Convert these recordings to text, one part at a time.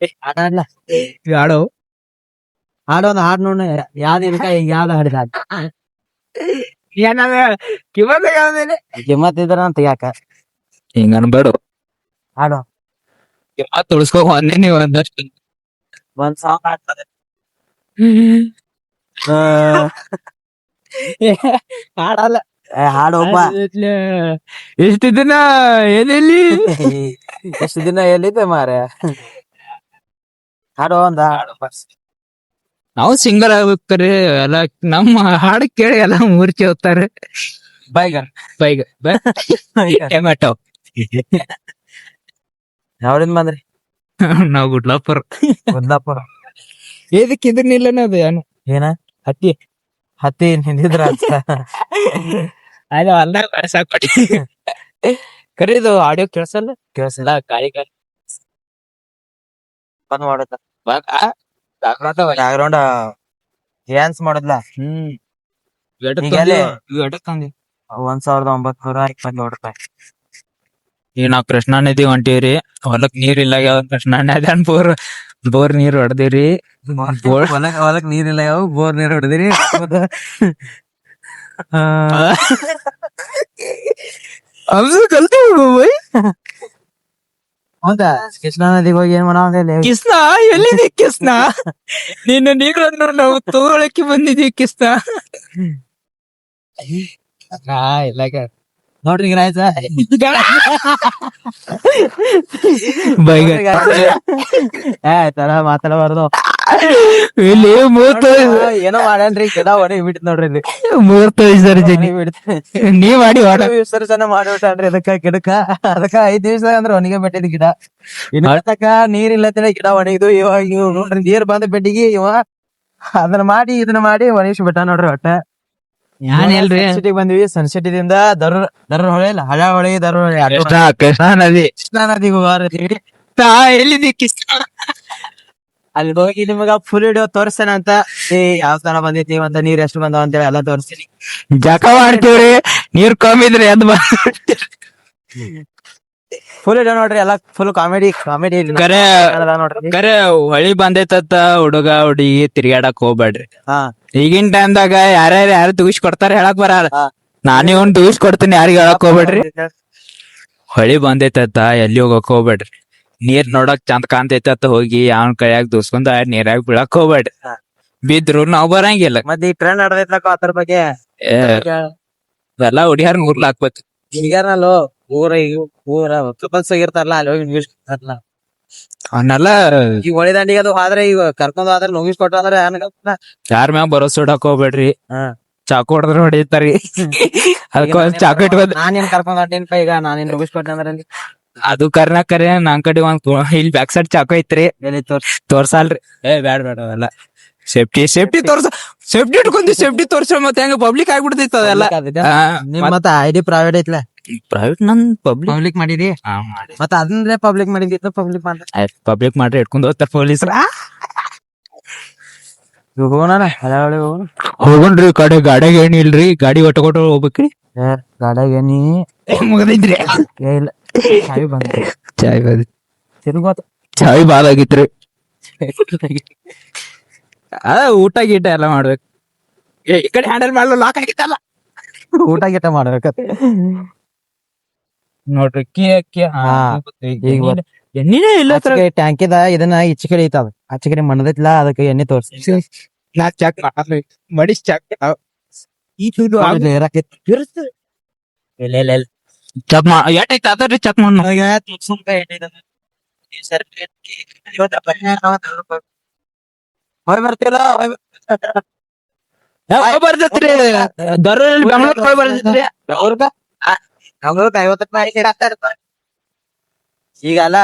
ಆಡ್ಲ ಆಡೋ ಹಾಡೊಂದು ಹಾಡ್ ನೋಡ ಯಾವ್ದು ಇದಕ್ಕ ಯಾವ್ದು ಹಾಡಿದ ಏನಾದ ಕಿಮ್ಮತ್ತಾಗ ಕಿಮ್ಮತ್ತಿದ್ರ ಅಂತ ಯಾಕ ಹಿಂಗ ಅನ್ಬೇಡ ಹಾಡು ಕಿಮ್ಮತ್ ಉಳಿಸ್ಕೊ ಒಂದೇ ನೀವು ಒಂದಷ್ಟು ಒಂದ್ ಸಾಂಗ್ ಹಾಡ್ತದೆ ಹಾಡಲ್ಲ ಹಾಡು ಒಬ್ಬ ಎಷ್ಟು ದಿನ ಏನೆಲ್ಲಿ ಎಷ್ಟು ದಿನ ಎಲ್ಲಿದ್ದೆ ಮಾರ ಹಾಡು ಒಂದ ಹಾಡು ಬಸ್ ನಾವು ಸಿಂಗರ್ ಆಗ್ಬೇಕ್ರಿ ಎಲ್ಲ ನಮ್ಮ ಹಾಡು ಕೇಳಿ ಎಲ್ಲ ಮೂರ್ಛೆ ಹೋಗ್ತಾರೆ ಬೈಗನ್ ಬೈಗ ಟೊಮೆಟೊ ಯಾವ್ರಿಂದ ಬಂದ್ರಿ ನಾವು ಗುಡ್ಲಾಪುರ ಗುಡ್ಲಾಪುರ ಏದಕ್ಕೆ ಇದನ್ನಿಲ್ಲನ ಅದು ಏನು ಏನ ಹತ್ತಿ ಹತ್ತಿ ನಿಂದಿದ್ರ ಅಲ್ಲ ಅಲ್ಲ ಸಾಕೊಡಿ ಕರೀದು ಆಡಿಯೋ ಕೇಳ್ಸಲ್ಲ ಕೇಳಿಸಿಲ್ಲ ಗಾಳಿ ಬಂದ್ ಮಾಡುತ್ತ ಬ್ಯಾಕ್ಗ್ರೌಂಡ್ ಡ್ಯಾನ್ಸ್ ಮಾಡದ್ಲ ಈಗೆಲ್ಲಿ? 1920 ಈಗ ನಾವ್ ಕೃಷ್ಣಾ ನದಿ ಹೊಂಟಿವ್ರಿ ಹೊಲಕ್ ನೀರ್ ಇಲ್ಲ ಯಾವ ಕೃಷ್ಣಾ ನದಿ ಬೋರ್ ನೀರ್ ಹೊಡೆದಿವ್ರಿ ಹೊಲಕ್ ನೀರಿಲ್ಲ ಯಾವ ಬೋರ್ ನೀರ್ ಹೊಡೆದಿರಿ ಹೌದಾ ಕೃಷ್ಣಾ ನದಿಗೆ ಹೋಗಿ ಏನ್ ಮಾಡಾವಲ್ಲಿ ಕಿಸ್ನ ಎಲ್ಲಿದೆ ಕಿಸ್ನ ನೀನು ನೀರು ನಾವು ತಗೊಳಕ್ಕೆ ಬಂದಿದೀವಿ ಕಿಸ್ನ ಇಲ್ಲ ನೋಡ್ರಿ ಈಗ ಆಯ್ತಾ ಬೈಗ ತರ ಮಾತಾಡಬಾರ್ದು ಇಲ್ಲಿ ಏನೋ ಮಾಡೇನ್ರಿ ಗಿಡ ಹೊಡಿ ಬಿಡ್ತ ನೋಡ್ರಿ ಇಲ್ಲಿ ಮೂರ್ತ ವಿಸರ್ಜನೆ ನೀವ್ ಮಾಡಿ ವಿಸರ್ಜನೆ ಮಾಡಿಬಿಟ್ಟಾನ್ರಿ ಅದಕ್ಕ ಗಿಡಕ್ಕ ಅದಕ್ಕ 5 ದಿವಸ ಅಂದ್ರೆ ಒಣಗೆ ಬಿಟ್ಟಿದ್ ಗಿಡ ಇನ್ನ ನೀರ್ ಇಲ್ಲತ್ತೇನೆ ಗಿಡ ಒಣಗಿದು ಇವಾಗ ಇವ್ ನೋಡ್ರಿ ನೀರ್ ಬಂದ ಬೆಟ್ಟಿಗೆ ಇವ ಅದನ್ನ ಮಾಡಿ ಇದನ್ನ ಮಾಡಿ ಒಣಗಿಸಿ ಬಿಟ್ಟ ನೋಡ್ರಿ ಒಟ್ಟ ನಾನ್ ಎಲ್ರಿ ಸನ್ಸೆಟ್ ಬಂದ್ವಿ ಸನ್ಸೆಟ್ ದಿಂದ ದರ ಹೊಳೆ ಇಲ್ಲ ಹಳ ಹೊಳೆ ದರ ಹೊಳೆ ಕೃಷ್ಣಾ ನದಿ ಕೃಷ್ಣಾ ನದಿಗೆ ಹೋಗ್ರಿ ಎಲ್ಲಿದೆ ಕಿಸ್ನ ಅಲ್ಲಿ ಹೋಗಿ ನಿಮಗ ಫುಲ್ ವಿಡಿಯೋ ತೋರಿಸ್ತೇನೆ ಅಂತ ಯಾವ ತರ ಬಂದೈತಿ ಅಂತ ನೀರ್ ಎಷ್ಟು ಬಂದಾವ ಅಂತೇಳಿ ಎಲ್ಲ ತೋರಿಸ್ತೀನಿ ಜಕ ಮಾಡ್ತೀವ್ರಿ ನೀರ್ ಕಮ್ಮಿ ಇದ್ರೆ ಎದ್ ಫುಲ್ ವಿಡಿಯೋ ನೋಡ್ರಿ ಎಲ್ಲ ಫುಲ್ ಕಾಮಿಡಿ ಕರೆ ನೋಡ್ರಿ ಕರೆ ಹೊಳಿ ಬಂದೈತತ್ತ ಹುಡುಗ ಹುಡುಗಿ ತಿರ್ಗಾಡಕ್ ಹೋಗ್ಬೇಡ್ರಿ ಹಾ ಈಗಿನ ಟೈಮ್ದಾಗ ಯಾರು ತೂಗಿಸ್ ಕೊಡ್ತಾರ ಹೇಳಕ್ ಬರಲ್ಲ ಹಾ. ನಾನೇ ಒಂದ್ ತೂಗಿಸ್ ಕೊಡ್ತೀನಿ ಯಾರಿಗ ಹೇಳಕ್ ಹೋಗ್ಬೇಡ್ರಿ ಹೊಳಿ ಬಂದೈತತ್ತ ಎಲ್ಲಿ ಹೋಗಕ್ ಹೋಗ್ಬೇಡ್ರಿ ನೀರ್ ನೋಡಕ್ ಚಂದ ಕಾಣ್ತೈತತ್ತ ಹೋಗಿ ಅವನ್ ಕೈಯಾಗ ದೂಸ್ಕೊಂಡ್ ನೀರಾಗ ಬೀಳಕ್ ಹೋಗ್ಬೇಡ್ರಿ ಹಾ. ಬಿದ್ರು ನಾವ್ ಬರಂಗಿಲ್ಲ ಮತ್ತೆ ಈ ಟ್ರೆಂಡ್ ನಡೆದೈತ್ಲಕ್ಕ ಅದ್ರ ಬಗ್ಗೆ ಎಲ್ಲಾ ಹುಡಿಯಾರ ಮೂರ್ಲ ಹಾಕ್ಬೇಕು ಈಗಾರಲ್ಲೋ ಊರ ಕಪಲ್ಸ್ ಆಗಿರ್ತಾರಲ್ಲ ಅಲ್ಲಿ ಹೋಗಿ ಮುಗಿಸ್ತಾರಲ್ಲ ಅವನ್ನೆಲ್ಲ ಈಗ ಹೊಳಿ ದಂಡಿಗೆ ಅದು ಹೋದ್ರೆ ಈಗ ಕರ್ಕೊಂಡ್ ಹೋದ್ರೆ ಮುಗಿಸ್ಕೊಟ್ಟು ಅಂದ್ರೆ ಯಾರ ಮ್ಯಾಗ ಭರೋಸೆ ಇಡಕ್ ಹೋಗ್ಬೇಡ್ರಿ ಹಾ. ಚಾಕು ಹೊಡೆದ್ರ ಹೊಡಿತಾರಿ ಅದಕ್ಕ ಚಾಕು ಇಟ್ಕೊಂಡ್ ನಾನೇನ್ ಕರ್ಕೊಂಡ್ ಹೊಂಟೇನಪ್ಪ ಈಗ ನಾನೇನ್ ಮುಗಿಸ್ಕೊಟ್ಟೆ ಅಂದ್ರೆ ಅಲ್ಲಿ ಅದು ಕರೆ ನನ್ ಕಡೆ ಒಂದ್ ಇಲ್ಲಿ ಬ್ಯಾಕ್ ಸೈಡ್ ಚಾಕು ಐತ್ರಿ ಎಲ್ಲಿ ತೋರ್ಸಲ್ರಿ ಬ್ಯಾಡ ಅವೆಲ್ಲ ಸೇಫ್ಟಿ ಸೇಫ್ಟಿ ಇಟ್ಕೊಂಡಿ ಸೇಫ್ಟಿ ತೋರ್ಸ ಮತ್ತೆ ಹೆಂಗ ಪಬ್ಲಿಕ್ ಆಗ್ಬಿಡ್ತೈತ ಅದೆಲ್ಲ ನಿಮ್ ಮತ್ತ ಐಡಿ ಪ್ರೈವೇಟ್ ಐತ್ಲ ಪ್ರೈವೇಟ್ ನನ್ ಪಬ್ಲಿಕ್ ಪಬ್ಲಿಕ್ ಮಾಡಿರಿ ಮತ್ತ ಅದಂದ್ರೆ ಪಬ್ಲಿಕ್ ಮಾಡಿದ್ದಿತ್ತು ಪಬ್ಲಿಕ್ ಮಾಡ್ರಿ ಇಟ್ಕೊಂಡ್ ಹೋಗ್ತಾರ ಪೊಲೀಸ್ರ ಹೋಗೋಣ ಹೋಗೋಣ್ರಿ ಕಡೆ ಗಾಡಿಯಾಗ ಏನಿಲ್ರಿ ಗಾಡಿ ಒಟ್ಟ ಹೋಗ್ಬೇಕ್ರಿ ಗಾಡಿಯಾಗ ಏನಿ ಮುಗದೈತ್ರಿ ಇಲ್ಲ ಚಾವಿ ಬಂದ ಚಾಯ್ ಬದ್ ತಿರುಗೋತ ಚಾಯ್ ಬಾದ್ ಆಗಿತ್ರಿ ಊಟ ಗೀಟ ಎಲ್ಲ ಮಾಡ್ಬೇಕು ಈ ಕಡೆ ಹ್ಯಾಂಡಲ್ ಮಾಡಲು ಲಾಕ್ ಆಗಿತ್ತಲ್ಲ ಊಟ ಗೀಟ ಮಾಡ್ಬೇಕತ್ ನೋಡ್ರಿ ಈಗ ಎಣ್ಣಿನೇ ಇಲ್ಲ ಟ್ಯಾಂಕಿದ ಇದನ್ನ ಈಚೆ ಕಡೆ ಐತದ ಆಚೆ ಕಡೆ ಮಣ್ಣದೈತ್ಲ ಅದಕ್ಕೆ ಎಣ್ಣೆ ತೋರ್ಸಿ ನಾ ಚೆಕ್ ಮಡಿಸ್ ಚೆಕ್ ಚೆಕ್ ಎಷ್ಟೈತೆ ಅದರಿ ಚೆಕ್ ಮಾಡಿ ಹೋಯ್ ಬರ್ತಿಲ್ಲ ಬರ್ತೈತ್ರಿ ದರ್ರಲ್ಲಿ ಬೆಂಗಳೂರ್ ಹೋಗಿ ಬರ್ತೈತ್ರಿ ಬೆಂಗಳೂರ್ಗ 50 ರೂಪಾಯಿ ಈಗಲ್ಲ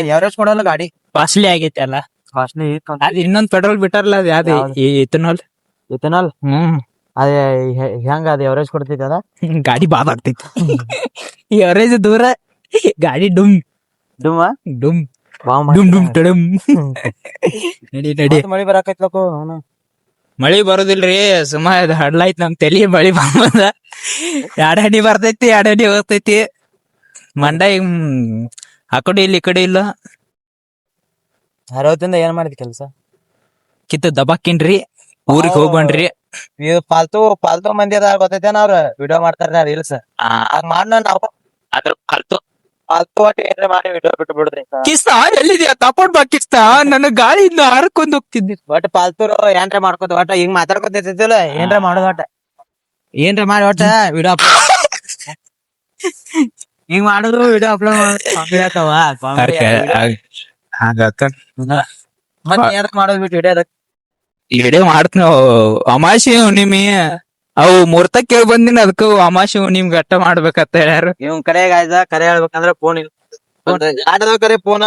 ಎವರೇಜ್ ಕೊಡಲ್ಲ ಗಾಡಿ ಕಾಸ್ಟ್ಲಿ ಆಗೈತಿ ಅಲ್ಲ ಕಾಸ್ಟ್ಲಿ ಅದ್ ಇನ್ನೊಂದ್ ಪೆಟ್ರೋಲ್ ಬಿಟ್ಟಾರಲ್ಲ ಅದ್ ಯಾವ್ದು ಇಥನಾಲ್ ಇಥನಾಲ್ ಅದೇ ಹೆಂಗ ಅದ ಎವರೇಜ್ ಕೊಡ್ತೈತಿ ಅದ ಗಾಡಿ ಬಾದ್ ಆಗ್ತೈತಿ ಎವರೇಜ್ ದೂರ ಗಾಡಿ ಡುಮ್ ಡುಮ್ ಡುಮ್ ಡುಮ್ ಡುಮ್ ಟಡಮ್ ನಡಿ ಮಳಿ ಬರಾಕೈತ್ಲಕು ಮಳಿ ಬರೋದಿಲ್ರಿ ಸುಮ್ಮ ಹಡ್ಲಾಯ್ತ್ ನಮ್ ತಲಿ ಮಳಿ ಬಂದ ಎರಡ್ ಹನಿ ಬರ್ತೈತಿ ಎರಡ್ ಹನಿ ಹೋಗ್ತೈತಿ ಮಂಡ ಆ ಕಡೆ ಇಲ್ಲ ಈ ಕಡೆ ಇಲ್ಲ ಅರವತ್ತಿಂದ ಏನ್ ಮಾಡಿದ್ ಕೆಲ್ಸ? ಕಿತ್ತು ದಬಾಕಿನ್ರಿ ಊರಿಗೆ ಹೋಗ್ಬಂಡ್ರಿ. ಇದು ಪಾಲ್ತು ಮಂದಿ ಅದ ಗೊತ್ತೈತೇನ ಅವ್ರ ವಿಡಿಯೋ ಮಾಡ್ತಾರ ರೀಲ್ಸ್ ಅದ್ ಮಾಡ್ ನಾವು ಅದ್ರ ಫಾಲ್ತು ಪಾಲ್ತು ಒಟ್ಟು ಏನ್ರ ಮಾಡಿ ವಿಡಿಯೋ ಬಿಟ್ಟು ಬಿಡುದ್ರಿ ಕಿಸ್ತ ಎಲ್ಲಿದ್ಯಾ ತಕೊಂಡ್ ಬಾ ಕಿಸ್ತ ನನ್ನ ಗಾಳಿಯಿಂದ ಹಾರ್ಕೊಂಡ್ ಹೋಗ್ತಿದ್ದೆ. ಒಟ್ಟು ಪಾಲ್ತು ಏನ್ರ ಮಾಡ್ಕೋತ ಒಟ್ಟ ಹಿಂಗ್ ಮಾತಾಡ್ಕೊತಿಲ್ಲ ಏನ್ರ ಮಾಡೋದ್ ಒಟ್ಟ ಏನ್ರ ಮಾಡಿ ಒಟ್ಟ ವಿಡಿಯೋ ಹಿಂಗ್ ಮಾಡಿದ್ರು ವಿಡಿಯೋ ಅಪ್ಲೋಡ್ ಮಾಡ್ತಾವ ಮತ್ತೆ ಏನ್ರ ಮಾಡೋದ್ ಬಿಟ್ಟು ವಿಡಿಯೋ ಇಡೇ ಮಾಡ್ತ ಅಮಾಶಿ ಹುಣ್ಣಿಮೆ ಅವು ಮೂರ್ತ ಕೇಳಿ ಬಂದಿನ ಅದಕ್ಕ ಅಮಾಶಿ ಹುಣ್ಣಿಮೆ ಗಟ್ಟ ಮಾಡ್ಬೇಕಂತ ಹೇಳ್ಯಾರ. ಇವ್ ಕರೆ ಗಾಯ್ದ ಕರೆ ಹೇಳ್ಬೇಕಂದ್ರ ಫೋನ್ ಇಲ್ಲ ಆಟದ ಕರೆ ಫೋನ್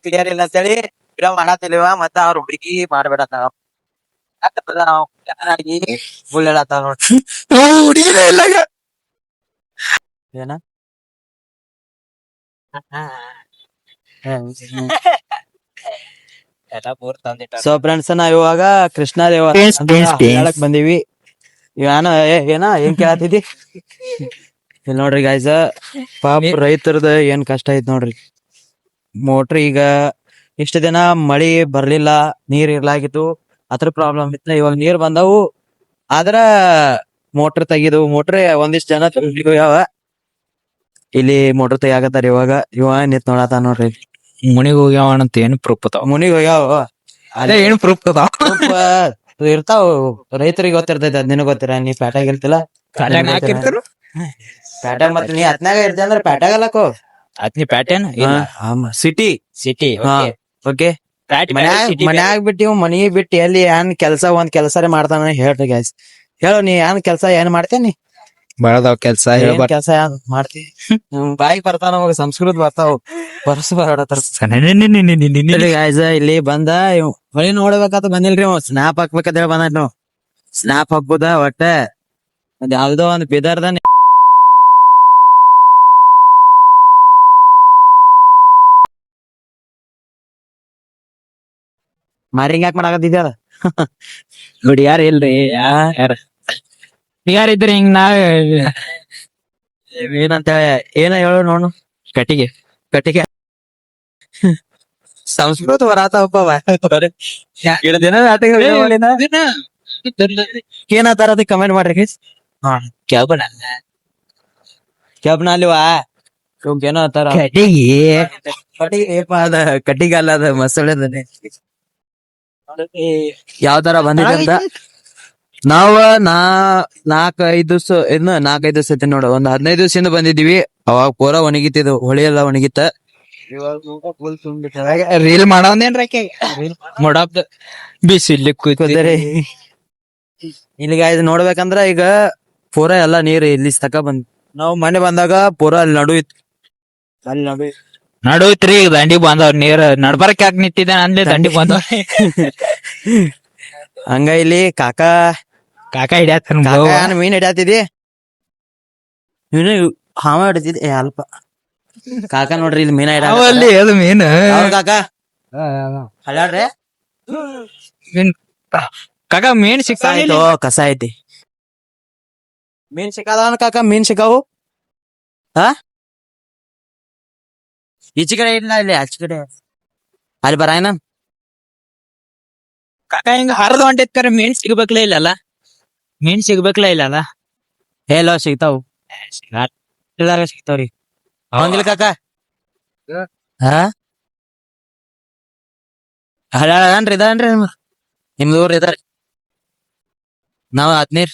ಕ್ಲಿಯರ್ ಇಲ್ಲ ಅಂತೇಳಿ ವಿಡಿಯೋ ಮಾಡತ್ತಿಲ್ವ ಮತ್ತ ಅವ್ರ ಹುಡುಗಿ ಮಾಡ್ಬೇಡತ್ತ ಫುಲ್ ಹೇಳತ್ತಾವ ನೋಡ್ರಿ ಹುಡುಗಿನೇ ಇಲ್ಲ ಈಗ. ಏನ ಸೊ ಫ್ರೆಂಡ್ಸ್ ನಾವ್ ಇವಾಗ ಕೃಷ್ಣ ದೇವ ಹೇಳಕ್ ಬಂದೀವಿ. ಏನ ಏನ್ ಕೇಳತ್ತಿದಿ ಇಲ್ಲಿ ನೋಡ್ರಿ ಗಾಯ್ಸ ಪಾಪ ರೈತರದ ಏನ್ ಕಷ್ಟ ಐತ್ ನೋಡ್ರಿ. ಮೋಟ್ರ್ ಈಗ ಇಷ್ಟ ದಿನ ಮಳಿ ಬರ್ಲಿಲ್ಲ ನೀರ್ ಇರ್ಲಾಗಿತ್ತು ಅದ್ರ ಪ್ರಾಬ್ಲಮ್ ಇತ್ತ. ಇವಾಗ ನೀರ್ ಬಂದವು ಆದ್ರ ಮೋಟ್ರ್ ತೆಗಿದು ಮೋಟ್ರ್ ಒಂದಿಷ್ಟ್ ಜನ ಯಾವ ಇಲ್ಲಿ ಮೋಟ್ರ್ ತೆಗಿಯಾಕತ್ತಾರ. ಇವ ನಿಂತ್ ನೋಡತಾನ ನೋಡ್ರಿ ಮುನಿಗ್ ಹೋಗ್ಯಾವಣಂತ ಏನ್ ಪ್ರೂಫ್ ಅದಾವ? ಮುನಿಗ್ ಹೋಗ್ಯಾವ ಅದೇ ಏನ್ ಪ್ರೂಫ್ ಅದಾವ? ಇರ್ತಾವ ರೈತರಿಗೆ ಗೊತ್ತಿರ್ತೈತಿ ಅದ್ ನಿನಗ್ ಗೊತ್ತಿರ ನೀ ಪ್ಯಾಟ್ಯಾಗ ಇರ್ತಿಲ್ಲ ಪ್ಯಾಟ್ಯಾಗ ಮತ್ತೆ ನೀ ಹತ್ನಾಗ ಇರ್ತಿ ಅಂದ್ರ ಪ್ಯಾಟ್ಯಾಗಲ್ಲಕೋ Aadmi pattern city city okay ಮನ್ಯಾಗ ಬಿಟ್ಟಿವ್ ಮನಿ ಬಿಟ್ಟು ಎಲ್ಲಿ ಏನ್ ಕೆಲ್ಸ ಒಂದ್ ಕೆಲ್ಸಾರೆ ಮಾಡ್ತಾನ ಹೇಳ್ರಿ ಗೈಸ್. ಹೇಳು ನೀ ಏನ್ ಕೆಲ್ಸ ಏನ್ ಮಾಡ್ತೇನಿ? ಬಳದಾವ್ ಕೆಲ್ಸ ಕೆಲ್ಸ ಮಾಡ್ತಿ ಬಾಯಿ ಬರ್ತಾನ ಸಂಸ್ಕೃತ ಬರ್ತಾವ ಬರ್ಸ ಬರಡತಾರ ಇಲ್ಲಿ ಬಂದ ಹೊಳಿ ನೋಡ್ಬೇಕಾತ ಬಂದಿಲ್ರಿ ಸ್ನಾಪ್ ಹಾಕ್ಬೇಕಂತ ಹೇಳಿ ಬಂದ ನಾವು ಸ್ನಾಪ್ ಹಾಕ್ಬೋದ ಒಟ್ಟ ಒಂದ್ ಯಾವ್ದೋ ಒಂದ್ ಬಿದರ್ದ ಮಾರಿಂಗ್ ಯಾಕೆ ಮಾಡಾಕತ್ತಿದ್ದ ನೋಡಿ ಯಾರ ಇಲ್ರಿ ಯಾರಿದ್ರಿ ಹಿಂಗ್ ನಾವ್ ಏನಂತ ಏನ ಹೇಳು ನೋಡು ಕಟ್ಟಿಗೆ ಸಂಸ್ಕೃತ ಬರಾತಪ್ಪ ಏನತ್ತಾರ ಅದಕ್ಕೆ ಕಮೆಂಟ್ ಮಾಡ್ರಿ ಕ್ಯಾಬ್ನ ಅಲ್ಲಿವಾ ಏನೋ ಅಂತಾರ ಅದ ಕಟ್ಟಿಗೆ ಅಲ್ಲ ಅದ ಮಸಳೆ ಯಾವ ತರ ಬಂದಿದೆ ಅಂತ ನಾವ ನಾಲ್ಕೈದು ಸತಿ ನೋಡ ಒಂದ್ 15 ದಿವಸದಿಂದ ಬಂದಿದೀವಿ. ಅವಾಗ ಪೂರಾ ಒಣಗಿತಿದ್ ಹೊಳಿ ಎಲ್ಲ ಒಣಗಿತ್ತ. ರೀಲ್ ಮಾಡವನೇನ್ರಿ ನೋಡಬ್ದ ಬಿಸಿಲಿ ಕೂತರಿ ಇಲ್ಲಿಗ ಇದು ನೋಡ್ಬೇಕಂದ್ರ ಈಗ ಪೂರಾ ಎಲ್ಲಾ ನೀರ್ ಇಲ್ಲಿ ತಕ ಬಂದ್ ನಾವ್ ಮನೆ ಬಂದಾಗ ಪೂರಾ ಅಲ್ಲಿ ನಡು ಇತ್ತು ನಡುತ್ರಿ ಈಗ ದಂಡಿ ಬಂದವ್ರ ನೀರ್ ನಡ್ಬರ್ಕ್ ಯಾಕೆ ನಿಂತಿದ್ದೆ ಅಂದ್ಲಿ ದಂಡಿ ಬಂದವ್ರ ಹಂಗ ಇಲ್ಲಿ ಕಾಕಾ ಹಿಡಿಯತ್ತ ಮೀನ್ ಹಿಡಿಯತಿದಿ ನೀನು ಹಾವ ಹಿಡಿತಿದ್ದೆ ಅಲ್ಪ ಕಾಕಾ ನೋಡ್ರಿ ಇಲ್ಲಿ ಮೀನ ಅಲ್ಲಿ ಅದು ಮೀನ್ ಕಾಕಾ ಹಳ್ಯಾಡ್ರಿ ಕಾಕ ಮೀನ್ ಸಿಕ್ಕಾಯ್ತು ಕಸ ಐತಿ ಮೀನ್ ಸಿಕ್ಕಾದವನ್ ಕಾಕ ಮೀನ್ ಸಿಕ್ಕಾವು ಈಚೆ ಕಡೆ ಇಲ್ಲ ಇಲ್ಲಿ ಆಚೆ ಕಡೆ ಅಲ್ಲಿ ಬರಾಯನ ಕಾಕ ಹಿಂಗ ಹರಿದು ಹೊಂಟಿತ್ಕರ ಮೀನ್ ಸಿಗ್ಬೇಕಲೇ ಇಲ್ಲಲ್ಲ ಹೇಳೋ ಸಿಗ್ತಾವ್ ಸಿಗ್ತಾವ್ರಿ ಅವಂಗಿಲ್ಲ ಕಾಕ ಹಳ್ಯಾಳನ್ರಿ ಇದನ್ರಿ ನಿಮ್ದು ಊರ್ ಇದಾರೆ ನಾವ್ ಹತ್ನೀರ್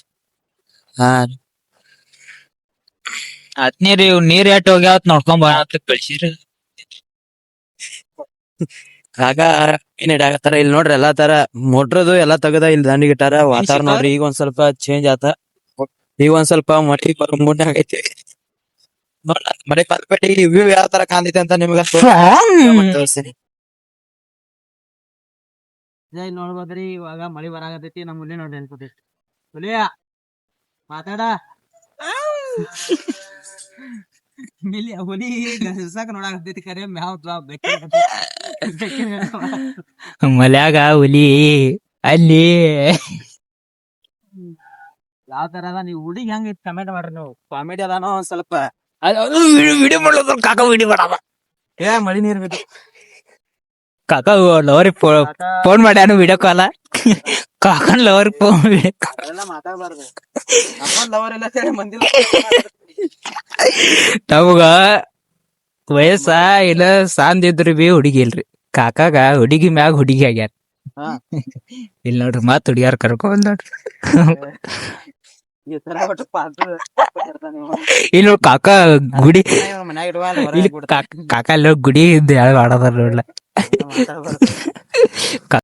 ಹತ್ನೀರ್ ಇವ್ ನೀರ್ ಎಟ್ ಹೋಗ್ಯಾವತ್ ನೋಡ್ಕೊಂಡ್ ಕಳ್ಸಿರಿ ಕಾಕ ಏನ್ ಹಿಡಿಯಾಕತ್ತಾರ ಇಲ್ಲಿ ನೋಡ್ರಿ ಎಲ್ಲಾ ತರ ಮೋಟ್ರದು ಎಲ್ಲಾ ತಗದ ಇಲ್ಲಿ ದಂಡಿಗೆ ಇಟ್ಟಾರ. ವಾತಾವರಣ ನೋಡ್ರಿ ಈಗ ಒಂದ್ ಸ್ವಲ್ಪ ಚೇಂಜ್ ಆತ. ಈಗ ಒಂದ್ ಸ್ವಲ್ಪ ಮಳಿ ಮುಂದೆ ಆಗೈತಿ ಮಳೆ ಪಲ್ಪಟ್ಟಿ ವ್ಯೂ ಯಾವ ತರ ಕಾಣ್ತೈತೆ ಅಂತ ನಿಮ್ಗ ನೋಡ್ಬೋದ್ರಿ. ಇವಾಗ ಮಳಿ ಬರಾಕತೈತಿ ನಮ್ ಹುಲಿ ನೋಡ್ರಿ ಅನ್ಕೋತೈತಿ ಹುಲಿಯ ಮಾತಾಡ ಹುಲಿ ನೋಡಾಕತೈತಿ ಕರೆ ಮ್ಯಾವ್ ಮಲ್ಯಾಗ ಹುಲಿ ಅಲ್ಲಿ ಯಾವ ತರ ಅದ ನೀವ್ ಹುಡುಗಿ ಹೆಂಗ್ ಕಮೆಂಟ್ ಮಾಡ್ರಿ ನೀವು ಕಾಮಿಡಿ ಅದಾನೋ ಒಂದ್ ಸ್ವಲ್ಪ ವಿಡಿಯೋ ಮಾಡ್ಲತ್ತಾರ ಕಾಕ ವಿಡಿಯೋ ಮಾಡವ ಏ ಮಳಿ ನೀರ್ ಬಿದ್ದು ಕಾಕ ಲವರಿಗೆ ಫೋನ್ ಮಾಡ್ಯಾನು ವಿಡಿಯೋ ಕಾಲ ಕಾಕನ್ ಲವರ್ ಫೋನ್ ಅದೆಲ್ಲ ಮಾತಾಡ್ಬಾರ್ದು ನಮ್ಮಲ್ಲಿ ಲವರ್ ಎಲ್ಲ ಸೇರಿ ಮಂದಿ ನಮಗ ವಯಸ್ಸ ಇಲ್ಲ ಸಾಂದಿದ್ರು ಬಿ ಹುಡುಗಿ ಇಲ್ರಿ ಕಾಕಾಗ ಹುಡುಗಿ ಮ್ಯಾಗ ಹುಡುಗಿ ಆಗ್ಯಾರ ಹಾ. ಇಲ್ಲಿ ನೋಡ್ರಿ ಮತ್ ಹುಡುಗಿಯಾರ ಕರ್ಕೊಂಡ್ ನೋಡ್ರಿ ಈ ತರ ಒಟ್ಟು ಪಾಲ್ತು ಇರ್ತಾನೆ ಇವ. ಇಲ್ಲಿ ನೋಡ್ ಕಾಕ ಗುಡಿ ಇವ್ನ ಮನ್ಯಾಗ ಇಡುವ ಅಲ್ಲಿ ಹೊರಗೆ ಇಲ್ಲಿ ಬಿಡ್ತಾನೆ. ಕಾಕ ಅಲ್ಲಿ ಗುಡಿ ಇದ್ದು ಯಾರು ಆಡೋದಾರ ನೋಡ್ಲ ಮಾತಾಡ್ಬಾರ್ದು